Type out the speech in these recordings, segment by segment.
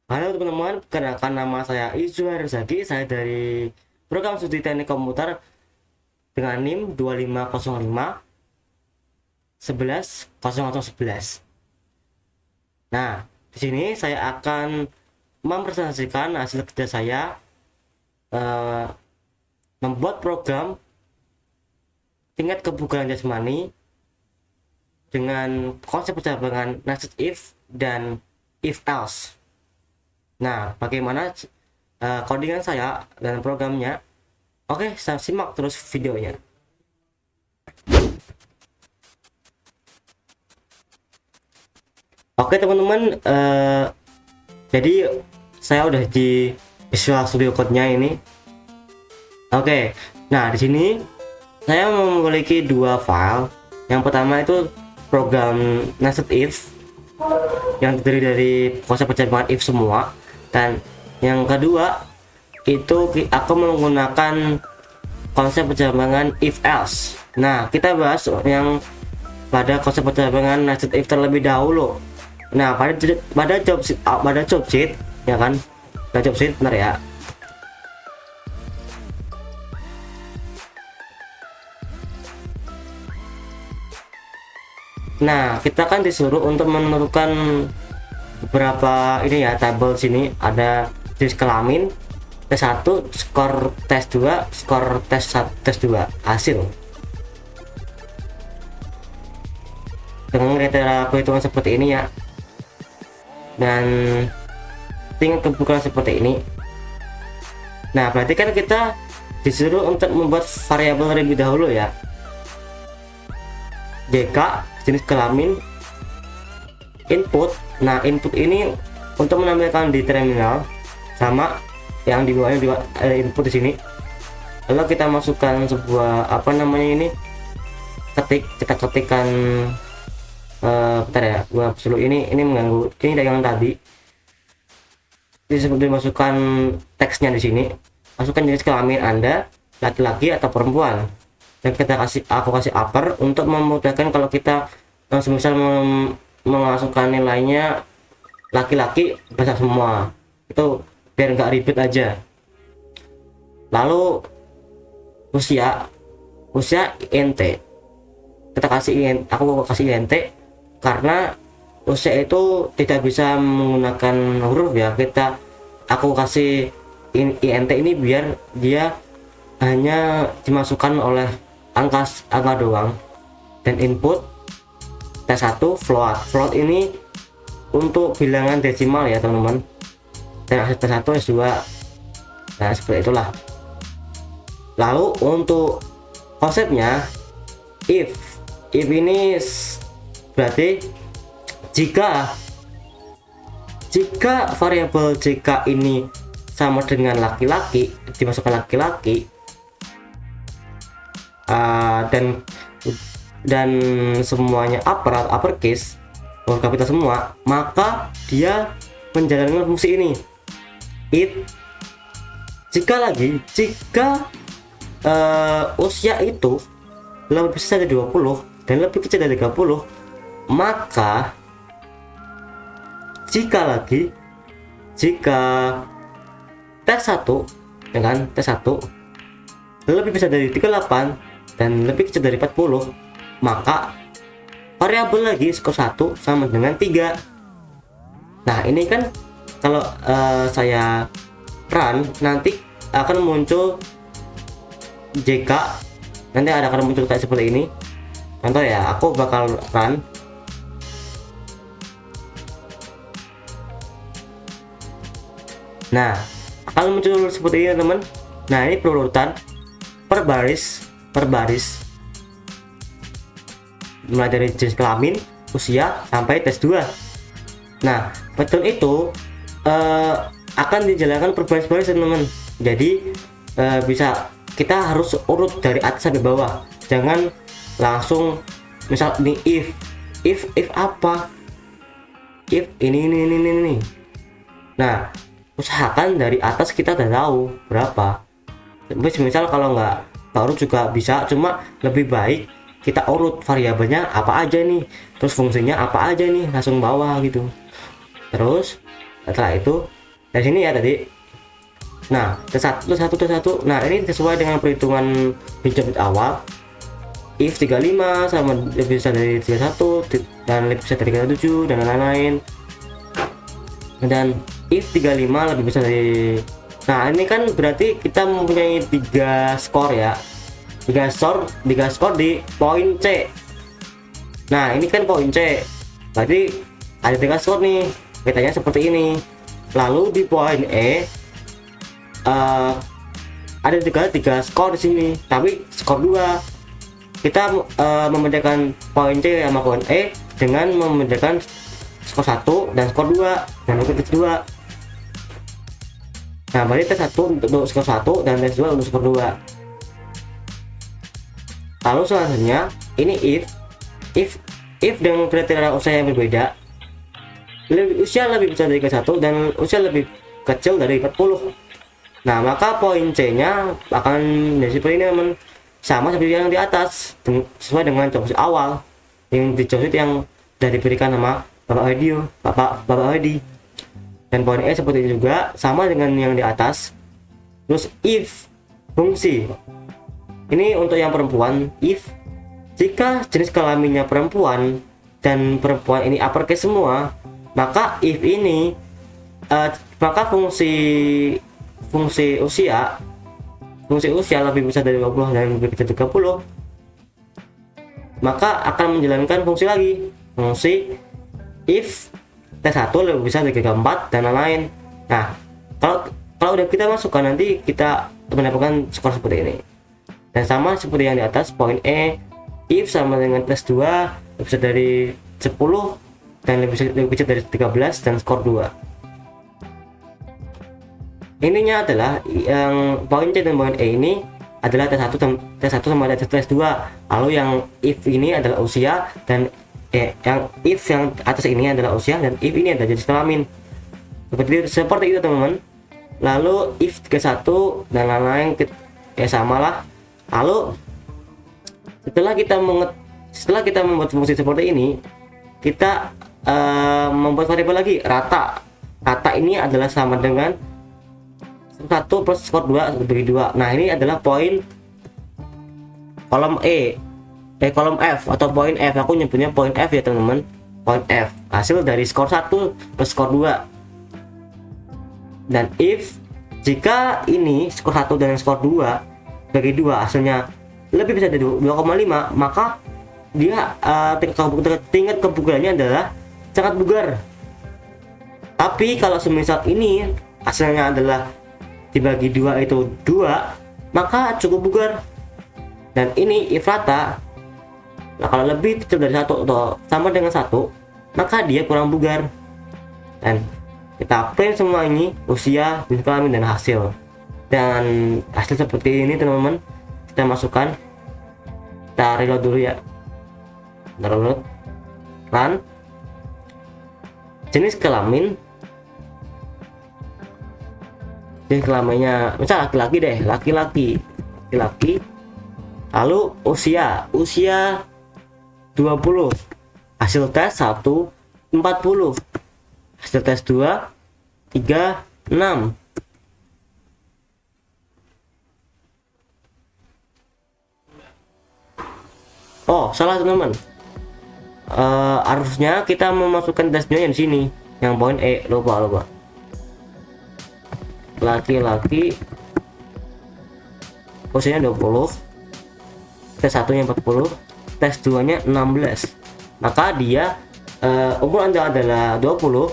Halo teman-teman, perkenalkan nama saya Izzuhar Zaki. Saya dari program studi teknik komputer dengan NIM 2505 11 0011. Nah, di sini saya akan mempresentasikan hasil kerja saya eh, membuat program tingkat kebugaran jasmani dengan konsep percabangan nested if dan if else. Nah, bagaimana codingan saya dan programnya? Oke, saya simak terus videonya. Oke teman-teman, jadi saya udah di Visual Studio Code-nya ini. Oke, nah di sini saya memiliki dua file. Yang pertama itu program nested if yang terdiri dari konsep percabangan if semua, dan yang kedua itu aku menggunakan konsep percabangan if else. Nah, kita bahas yang pada konsep percabangan nested if terlebih dahulu. Nah, pada job sheet ya kan, pada job sheet benar ya. Nah, kita kan disuruh untuk menentukan beberapa ini ya, tabel sini ada jenis kelamin, tes 1, skor tes 2, skor tes 1, tes 2, hasil dengan kriteria perhitungan seperti ini ya, dan tingkat kebugaran seperti ini. Nah, berarti kan kita disuruh untuk membuat variabel terlebih dahulu ya. JK jenis kelamin, input. Nah, input ini untuk menampilkan di terminal, sama yang di bawahnya juga ada input di sini. Lalu kita masukkan sebuah apa namanya ini, kita ketikkan bentar ya, gua dulu ini mengganggu, ini dagangan tadi. Dimasukkan teksnya di sini, masukkan jenis kelamin Anda, laki-laki atau perempuan, dan aku kasih upper untuk memudahkan kalau kita langsung bisa memasukkan nilainya laki-laki bahasa semua, itu biar nggak ribet aja. Lalu usia INT, aku kasih INT karena usia itu tidak bisa menggunakan huruf ya. Aku kasih INT ini biar dia hanya dimasukkan oleh angka doang. Dan input tes 1 float ini untuk bilangan desimal ya teman-teman, dan hasil tes 1 S2. Nah, seperti itulah. Lalu untuk konsepnya, if ini berarti jika variabel JK ini sama dengan laki-laki, dimasukkan laki-laki, dan semuanya uppercase, kapital semua, maka dia menjalankan fungsi ini. Jika usia itu lebih besar dari 20 dan lebih kecil dari 30, maka jika tes 1 dengan tes 1 lebih besar dari 38 dan lebih kecil dari 40, maka variabel lagi skor 1 sama dengan 3. Nah, ini kan kalau saya run nanti akan muncul JK, nanti akan muncul kayak seperti ini. Contoh ya, aku bakal run. Nah, akan muncul seperti ini teman. Nah, ini perurutan per baris mulai dari jenis kelamin, usia sampai tes 2. Nah, pattern itu akan dijalankan per baris teman-teman. Jadi bisa, kita harus urut dari atas sampai bawah, jangan langsung misal ini if apa, if ini. Nah, usahakan dari atas kita udah tahu berapa. Misal kalau nggak urut juga bisa, cuma lebih baik kita urut variabelnya apa aja nih, terus fungsinya apa aja nih, langsung bawah gitu. Terus Setelah itu dari sini ya tadi, nah T1 nah ini sesuai dengan perhitungan Bit awal. If 35 sama lebih besar dari 31 dan lebih besar dari 37 dan lain-lain, dan if 35 lebih besar dari, nah ini kan berarti kita mempunyai 3 skor ya, 3 skor di poin C. Nah ini kan poin C, berarti ada 3 skor nih, kitanya seperti ini. Lalu di poin E ada juga 3 skor di sini, tapi skor 2. Kita membedakan poin C sama poin E dengan membedakan skor 1 dan skor 2 dan tes 2. Nah berarti tes 1 untuk skor 1 dan tes 2 untuk skor 2. Lalu selanjutnya ini if dengan kriteria usia yang berbeda, usia lebih besar dari 1 dan usia lebih kecil dari 40, nah maka poin C nya akan menjadi seperti ini teman, sama seperti yang di atas, sesuai dengan job awal yang di job yang sudah diberikan nama Bapak Hedi. Dan poin E seperti itu juga, sama dengan yang di atas. Terus if fungsi ini untuk yang perempuan, if jika jenis kelaminnya perempuan dan perempuan ini uppercase semua, maka if ini maka fungsi usia lebih besar dari 20 dan lebih kecil 30, maka akan menjalankan fungsi lagi, fungsi if T1 lebih besar dari 34 dan lain-lain. Nah kalau udah kita masukkan, nanti kita mendapatkan skor seperti ini. Dan sama seperti yang di atas, poin E, if sama dengan tes 2 lebih besar dari 10 dan lebih kecil dari 13 dan skor 2. Ininya adalah yang poin C dan poin E ini adalah tes 1 sama tes 2. Lalu yang if ini adalah usia, dan yang if yang atas ini adalah usia, dan if ini adalah jenis kelamin. Seperti itu teman-teman. Lalu if 31 dan lain-lain sama lah. Lalu setelah kita membuat fungsi seperti ini, kita membuat variabel lagi, rata ini adalah sama dengan 1 plus skor 2 bagi 2. Nah ini adalah poin kolom kolom F atau poin F, aku nyebutnya poin F ya teman-teman, poin F hasil dari skor 1 plus skor 2. Dan if jika ini skor 1 dan skor 2 bagi 2 hasilnya lebih besar dari 2,5, maka dia tingkat kebugarannya adalah sangat bugar. Tapi kalau semisal ini hasilnya adalah dibagi 2 itu 2, maka cukup bugar. Dan ini if rata, nah kalau lebih kecil dari 1 atau sama dengan 1, maka dia kurang bugar. Dan kita print semua ini, usia, jenis kelamin, dan hasil. Dan hasil seperti ini teman-teman, kita masukkan, kita reload dulu ya, reload, run, jenis kelamin kelaminnya misal laki-laki deh, laki-laki, lalu usia 20, hasil tes 1 40, hasil tes 2 36. Oh salah teman-teman, harusnya kita memasukkan tesnya yang sini, yang poin E, lupa. Laki-laki usianya 20, tes 1 nya 40, tes 2 nya 16, maka dia umur Anda adalah 20,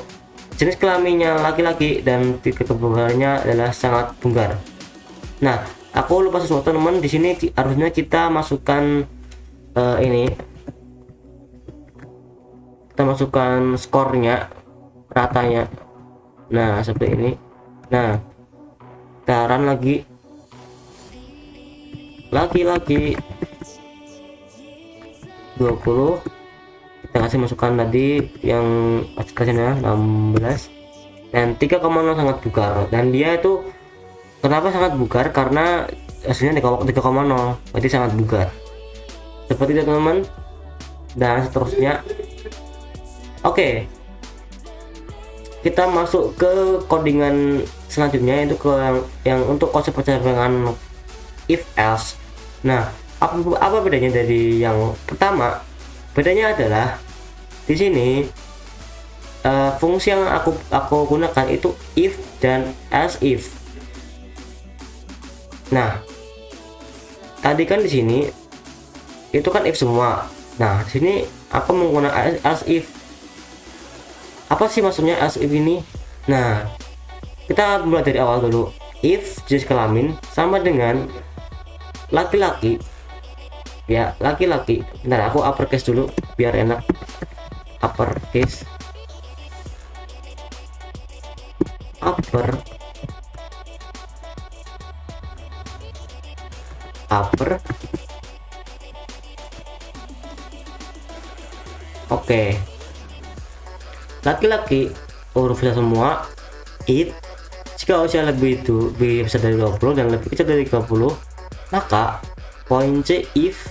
jenis kelaminnya laki-laki, dan tingkat kebugarannya adalah sangat bugar. Nah aku lupa sesuatu teman, di sini harusnya kita masukkan ini, kita masukkan skornya, ratanya. Nah seperti ini. Nah kita run lagi, laki-laki 20, kita kasih masukan tadi yang hasilnya 16 dan 3,0 sangat bugar. Dan dia itu kenapa sangat bugar, karena hasilnya 3,0, berarti sangat bugar. Seperti itu teman-teman, dan seterusnya. Oke. kita masuk ke codingan selanjutnya, itu ke yang untuk konsep percakapan if else. Nah, apa bedanya dari yang pertama? Bedanya adalah di sini fungsi yang aku gunakan itu if dan else if. Nah, tadi kan di sini itu kan if semua. Nah, di sini aku menggunakan else if. Apa sih maksudnya else if ini? Nah, kita mulai dari awal dulu. If jenis kelamin sama dengan laki-laki, ya laki-laki. Bentar, aku uppercase dulu biar enak. Uppercase, upper. Oke, laki-laki huruf besar semua. It jika usia lebih besar dari 20 dan lebih kecil dari 30, maka poin C if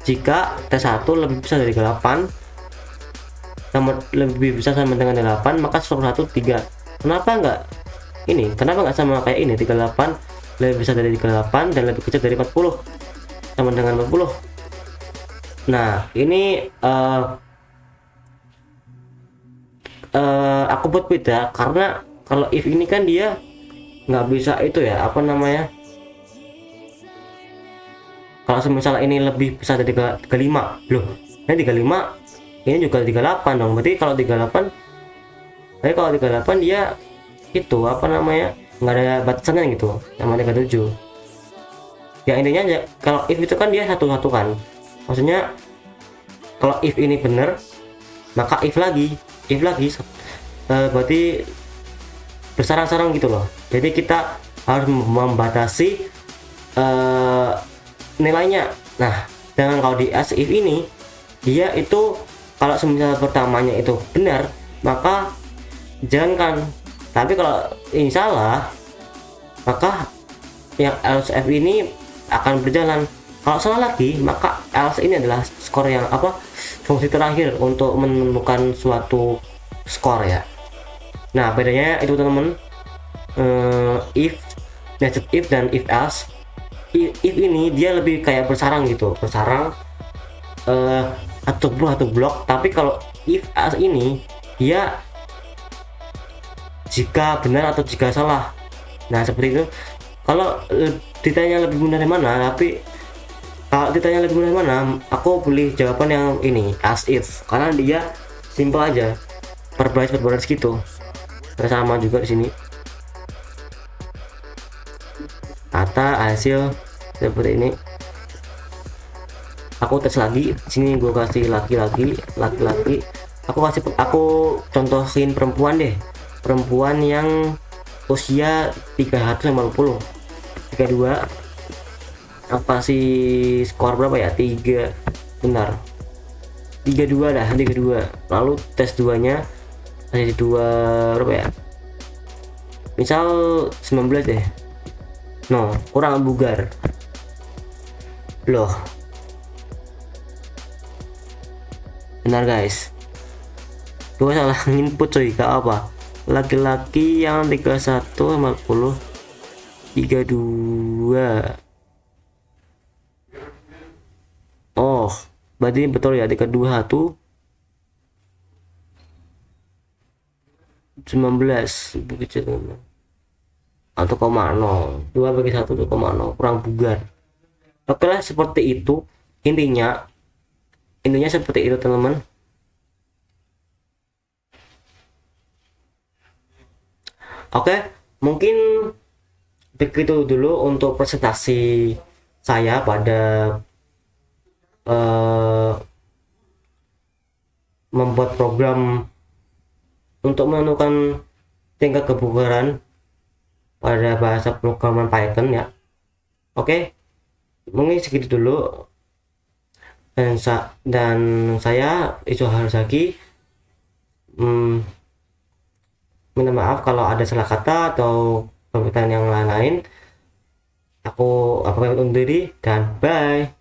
jika T1 lebih besar dari 8 sama lebih besar sama dengan 8, maka skor 1 3. Kenapa enggak sama kayak ini? 38 lebih besar dari 38 dan lebih kecil dari 40 sama dengan 40. Nah, ini aku buat beda karena kalau if ini kan dia nggak bisa itu ya, apa namanya, kalau misalnya ini lebih besar dari 35 loh, ini 35, ini juga 38 dong. Berarti kalau 38 dia itu apa namanya, nggak ada batasannya gitu sama 37 ya. Intinya ya, kalau if itu kan dia satu-satu kan, maksudnya kalau if ini bener maka if lagi berarti bersarang-sarang gitu loh. Jadi kita harus membatasi nilainya. Nah, dengan kalau di else if ini dia itu kalau semisal pertamanya itu benar maka jalankan, tapi kalau ini salah maka yang else if ini akan berjalan. Kalau salah lagi maka else ini adalah skor yang apa, fungsi terakhir untuk menemukan suatu skor ya. Nah, bedanya itu teman-teman, if, nested if dan if else. If ini dia lebih kayak bersarang gitu, satu blok. Tapi kalau if else ini dia jika benar atau jika salah. Nah, seperti itu. Kalau ditanya lebih benar mana, aku pilih jawaban yang ini, as if, karena dia simple aja, perbaris gitu. Sama juga di sini kata hasil seperti ini. Aku tes lagi sini, gue kasih laki-laki. Aku contohin perempuan yang usia 350 32. Apa sih skor berapa ya? 3, benar, 32 dah, 32. Lalu tes 2 nya ada 2 berapa ya, misal 19 deh. No, kurang bugar loh, benar guys, gue salah input coy. Gak apa, laki-laki yang 31 50 32. Oh, berarti betul ya, 31 19 begitu 1,0, 2 bagi 1 1,0, kurang bugar. Oke lah, seperti itu intinya seperti itu teman-teman. Oke, mungkin begitu dulu untuk presentasi saya pada membuat program untuk menentukan tingkat kebugaran pada bahasa programan Python ya. Oke, mungkin segitu dulu, dan saya itu harus lagi minta maaf kalau ada salah kata atau pemerintahan yang lain-lain. Aku undur diri dan bye.